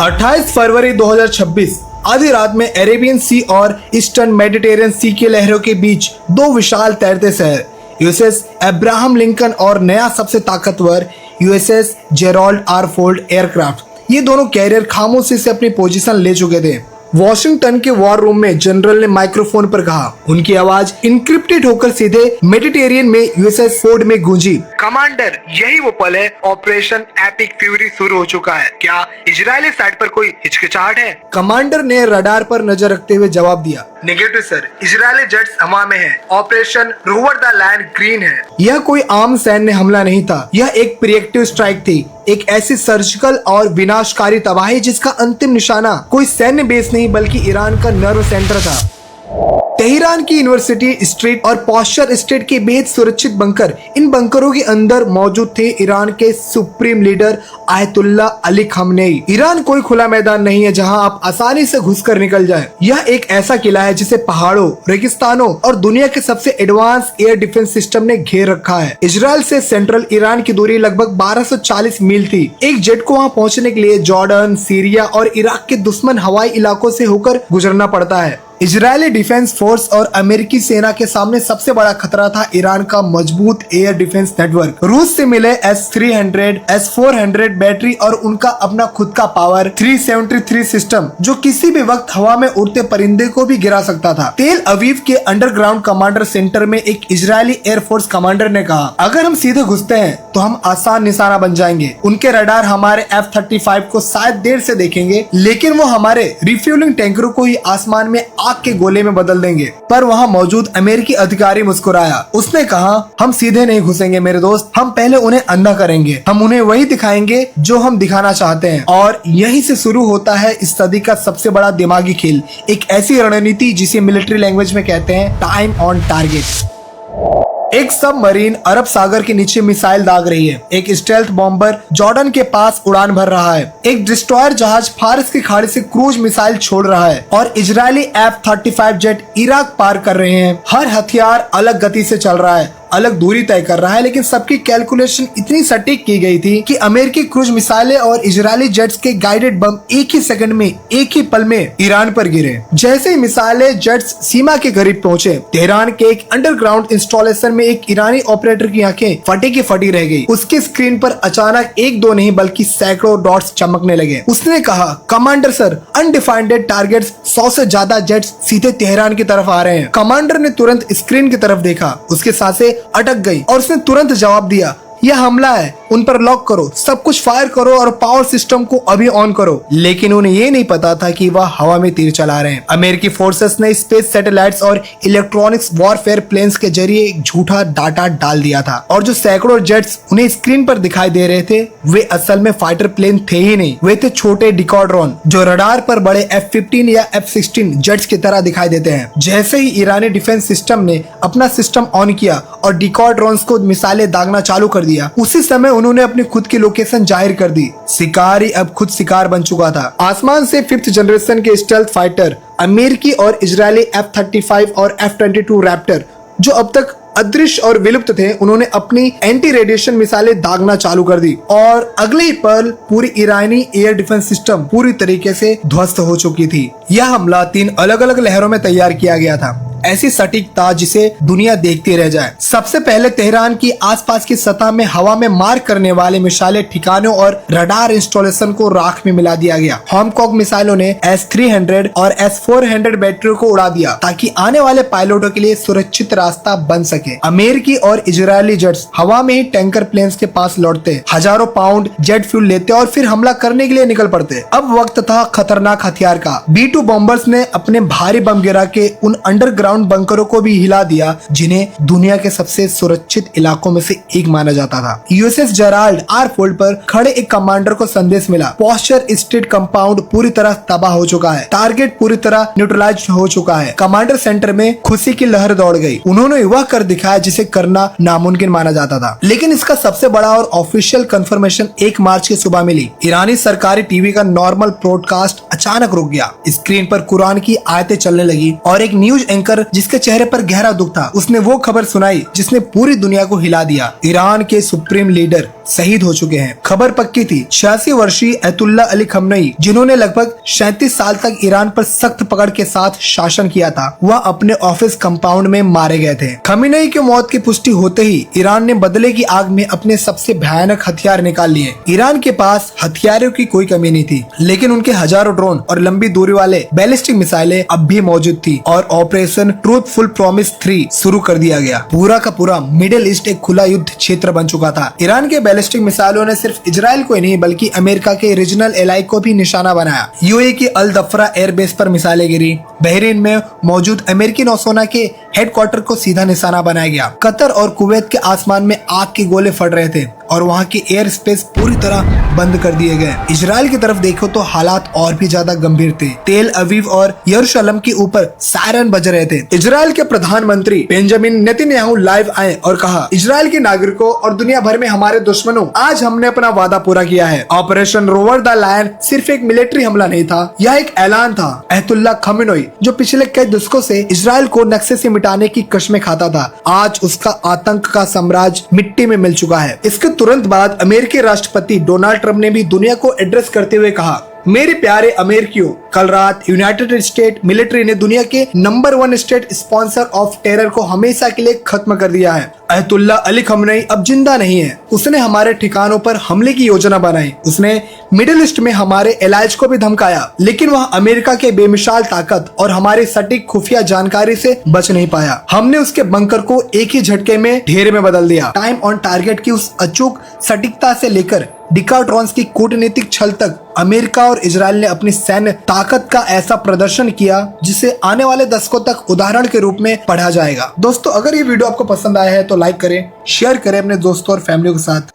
28 फरवरी 2026 आधी रात में अरेबियन सी और ईस्टर्न मेडिटेरियन सी की लहरों के बीच दो विशाल तैरते शहर यूएसएस अब्राहम लिंकन और नया सबसे ताकतवर USS Gerald R Ford aircraft, ये दोनों कैरियर खामोशी से अपनी पोजीशन ले चुके थे। वॉशिंगटन के वॉर रूम में जनरल ने माइक्रोफोन पर कहा। उनकी आवाज इनक्रिप्टेड होकर सीधे मेडिटेरियन में यूएसएस फोर्ड में गूंजी। कमांडर, यही वो पल है, ऑपरेशन एपिक फ्यूरी शुरू हो चुका है। क्या इजरायली साइड पर कोई हिचकिचाहट है? कमांडर ने रडार पर नजर रखते हुए जवाब दिया, नेगेटिव सर, इजरायली जेट्स हवा में हैं। Operation rover the lion green है। यह कोई आम सैन्य हमला नहीं था, यह एक प्रिएक्टिव स्ट्राइक थी, एक ऐसी सर्जिकल और विनाशकारी तबाही जिसका अंतिम निशाना कोई सैन्य बेस नहीं बल्कि ईरान का नर्व सेंटर था। तेहरान की यूनिवर्सिटी स्ट्रीट और पॉस्चर स्टेट के बेहद सुरक्षित बंकर, इन बंकरों के अंदर मौजूद थे ईरान के supreme leader ayatollah Ali Khamenei. Iran कोई खुला मैदान नहीं है जहां आप आसानी से घुसकर निकल जाएं। यह एक ऐसा किला है जिसे पहाड़ों, रेगिस्तानों और दुनिया के सबसे एडवांस एयर डिफेंस सिस्टम ने घेर रखा है। इजरायल से सेंट्रल ईरान की दूरी लगभग 1240 मील थी। एक जेट को वहाँ पहुँचने के लिए जॉर्डन, सीरिया और इराक के दुश्मन हवाई इलाकों से होकर गुजरना पड़ता है। इजरायली डिफेंस फोर्स और अमेरिकी सेना के सामने सबसे बड़ा खतरा था ईरान का मजबूत एयर डिफेंस नेटवर्क। रूस से मिले S-300, S-400 बैटरी और उनका अपना खुद का पावर 373 सिस्टम जो किसी भी वक्त हवा में उड़ते परिंदे को भी गिरा सकता था। तेल अवीव के अंडरग्राउंड कमांडर सेंटर में एक इजरायली एयरफोर्स कमांडर ने कहा, अगर हम सीधे घुसते हैं तो हम आसान निशाना बन जाएंगे। उनके रडार हमारे F-35 को शायद देर से देखेंगे, लेकिन वो हमारे रिफ्यूलिंग टैंकरों को ही आसमान में आग के गोले में बदल देंगे। पर वहाँ मौजूद अमेरिकी अधिकारी मुस्कुराया। उसने कहा, हम सीधे नहीं घुसेंगे मेरे दोस्त, हम पहले उन्हें अंधा करेंगे। हम उन्हें वही दिखाएंगे जो हम दिखाना चाहते हैं। और यहीं से शुरू होता है इस सदी का सबसे बड़ा दिमागी खेल, एक ऐसी रणनीति जिसे मिलिट्री लैंग्वेज में कहते हैं टाइम ऑन टारगेट। एक सबमरीन अरब सागर के नीचे मिसाइल दाग रही है। एक स्टेल्थ बॉम्बर जॉर्डन के पास उड़ान भर रहा है। एक डिस्ट्रॉयर जहाज फारस की खाड़ी से क्रूज मिसाइल छोड़ रहा है और इजरायली F-35 जेट इराक पार कर रहे हैं। हर हथियार अलग गति से चल रहा है, अलग दूरी तय कर रहा है, लेकिन सबकी कैलकुलेशन इतनी सटीक की गई थी कि अमेरिकी क्रूज मिसाइलें और इजरायली जेट्स के गाइडेड बम एक ही सेकंड में, एक ही पल में ईरान पर गिरे। जैसे ही मिसाइलें जेट्स सीमा के करीब पहुंचे, तेहरान के एक अंडरग्राउंड इंस्टॉलेशन में एक ईरानी ऑपरेटर की आंखें फटी की फटी रह गई। उसके स्क्रीन पर अचानक एक दो नहीं बल्कि सैकड़ों डॉट्स चमकने लगे। उसने कहा, कमांडर सर, अनडिफाइंड टारगेट्स 100 से ज्यादा जेट्स सीधे तेहरान की तरफ आ रहे हैं। कमांडर ने तुरंत स्क्रीन की तरफ देखा, उसके सांसें अटक गई और उसने तुरंत जवाब दिया, यह हमला है, उन पर लॉक करो, सब कुछ फायर करो और पावर सिस्टम को अभी ऑन करो। लेकिन उन्हें ये नहीं पता था कि वह हवा में तीर चला रहे हैं। अमेरिकी फोर्सेस ने स्पेस सैटेलाइट्स और इलेक्ट्रॉनिक्स वॉरफेयर प्लेन्स के जरिए एक झूठा डाटा डाल दिया था और जो सैकड़ों जेट्स उन्हें स्क्रीन पर दिखाई दे रहे थे वे असल में फाइटर प्लेन थे ही नहीं, वे थे छोटे डिकॉय ड्रोन जो रडार पर बड़े F-15 या F-16 जेट्स की तरह दिखाई देते हैं। जैसे ही ईरानी डिफेंस सिस्टम ने अपना सिस्टम ऑन किया और डिकॉय ड्रोन्स को मिसाइलें दागना चालू कर दिया, उसी समय उन्होंने अपनी खुद की लोकेशन जाहिर कर दी। शिकारी अब खुद शिकार बन चुका था। आसमान से 5th जनरेशन के स्टेल्थ फाइटर अमेरिकी और इजरायली F-35 और F-22 रैप्टर जो अब तक अदृश्य और विलुप्त थे, उन्होंने अपनी एंटी रेडिएशन मिसाइलें दागना चालू कर दी और अगले ही पल पूरी ईरानी एयर डिफेंस सिस्टम पूरी तरीके से ध्वस्त हो चुकी थी। यह हमला 3 अलग अलग लहरों में तैयार किया गया था, ऐसी सटीकता जिसे दुनिया देखती रह जाए। सबसे पहले तेहरान की आसपास की सतह में हवा में मार करने वाले मिसाइलें ठिकानों और रडार इंस्टॉलेशन को राख में मिला दिया गया। होमकॉक मिसाइलों ने S-300 और S-400 बैटरियों को उड़ा दिया ताकि आने वाले पायलटों के लिए सुरक्षित रास्ता बन सके। अमेरिकी और इजरायली जेट्स हवा में ही टैंकर प्लेन्स के पास लौटते, हजारों पाउंड जेट फ्यूल लेते और फिर हमला करने के लिए निकल पड़ते। अब वक्त था खतरनाक हथियार का। B-2 बॉम्बर्स ने अपने भारी बम गिरा के उन अंडरग्राउंड बंकरों को भी हिला दिया जिन्हें दुनिया के सबसे सुरक्षित इलाकों में से एक माना जाता था। यूएसएस जेराल्ड आर फोर्ड पर खड़े एक कमांडर को संदेश मिला, पॉस्चर स्ट्रीट कंपाउंड पूरी तरह तबाह हो चुका है, टारगेट पूरी तरह न्यूट्रलाइज हो चुका है। कमांडर सेंटर में खुशी की लहर दौड़ गई। उन्होंने वह कर दिखाया जिसे करना नामुमकिन माना जाता था। लेकिन इसका सबसे बड़ा और ऑफिशियल कंफर्मेशन 1 मार्च की सुबह मिली। ईरानी सरकारी टीवी का नॉर्मल ब्रॉडकास्ट अचानक रुक गया। स्क्रीन पर कुरान की आयतें चलने लगी और एक न्यूज एंकर रिपोर्टर जिसके चेहरे पर गहरा दुख था, उसने वो खबर सुनाई जिसने पूरी दुनिया को हिला दिया। ईरान के सुप्रीम लीडर शहीद हो चुके हैं। खबर पक्की थी। 86 वर्षीय अयतुल्ला अली खमनई, जिन्होंने लगभग 37 साल तक ईरान पर सख्त पकड़ के साथ शासन किया था, वह अपने ऑफिस कंपाउंड में मारे गए थे। खमनई की मौत की पुष्टि होते ही ईरान ने बदले की आग में अपने सबसे भयानक हथियार निकाल लिए। ईरान के पास हथियारों की कोई कमी नहीं थी, लेकिन उनके हजारों ड्रोन और लंबी दूरी वाले बैलिस्टिक मिसाइलें अब भी मौजूद थी और ऑपरेशन ट्रूथफुल प्रॉमिस 3 शुरू कर दिया गया। पूरा का पूरा मिडिल ईस्ट एक खुला युद्ध क्षेत्र बन चुका था। ईरान के बैलिस्टिक मिसाइलों ने सिर्फ इजराइल को ही नहीं बल्कि अमेरिका के रीजनल एलाई को भी निशाना बनाया। यूएई की अल दफरा एयरबेस पर मिसाइलें गिरी। बहरीन में मौजूद अमेरिकी नौसेना के हेडक्वार्टर को सीधा निशाना बनाया गया। कतर और कुवैत के आसमान में आग के गोले फट रहे थे और वहाँ के एयर स्पेस पूरी तरह बंद कर दिए गए। इजराइल की तरफ देखो तो हालात और भी ज्यादा गंभीर थे। तेल अवीव और यरूशलेम के ऊपर सायरन बज रहे थे। इजराइल के प्रधानमंत्री बेंजामिन नेतन्याहू लाइव आए और कहा, इजराइल के नागरिकों और दुनिया भर में हमारे दुश्मनों, आज हमने अपना वादा पूरा किया है। ऑपरेशन रोवर द लायन सिर्फ एक मिलिट्री हमला नहीं था, यह एक ऐलान था। अयतुल्ला खमेनी, जो पिछले कई दशकों से इजराइल को नक्शे से मिटाने की कस्में खाता था, आज उसका आतंक का साम्राज्य मिट्टी में मिल चुका है। इसके तुरंत बाद अमेरिकी राष्ट्रपति डोनाल्ड ट्रंप ने भी दुनिया को एड्रेस करते हुए कहा, मेरे प्यारे अमेरिकियों, कल रात यूनाइटेड स्टेट मिलिट्री ने दुनिया के number 1 state sponsor of terror को हमेशा के लिए खत्म कर दिया है। अयतुल्ला अली खमनई अब जिंदा नहीं है। उसने हमारे ठिकानों पर हमले की योजना बनाई। उसने मिडिल ईस्ट में हमारे एलाइज को भी धमकाया, लेकिन वह अमेरिका के बेमिसाल ताकत और हमारी सटीक खुफिया जानकारी से बच नहीं पाया। हमने उसके बंकर को एक ही झटके में ढेर में बदल दिया। टाइम ऑन टारगेट की उस अचूक सटीकता से लेकर डिकाट्रॉन्स की कूटनीतिक छल तक अमेरिका और इजराइल ने अपनी सैन्य ताकत का ऐसा प्रदर्शन किया जिसे आने वाले दशकों तक उदाहरण के रूप में पढ़ा जाएगा। दोस्तों, अगर ये वीडियो आपको पसंद आया है तो लाइक करें, शेयर करें अपने दोस्तों और फैमिली के साथ।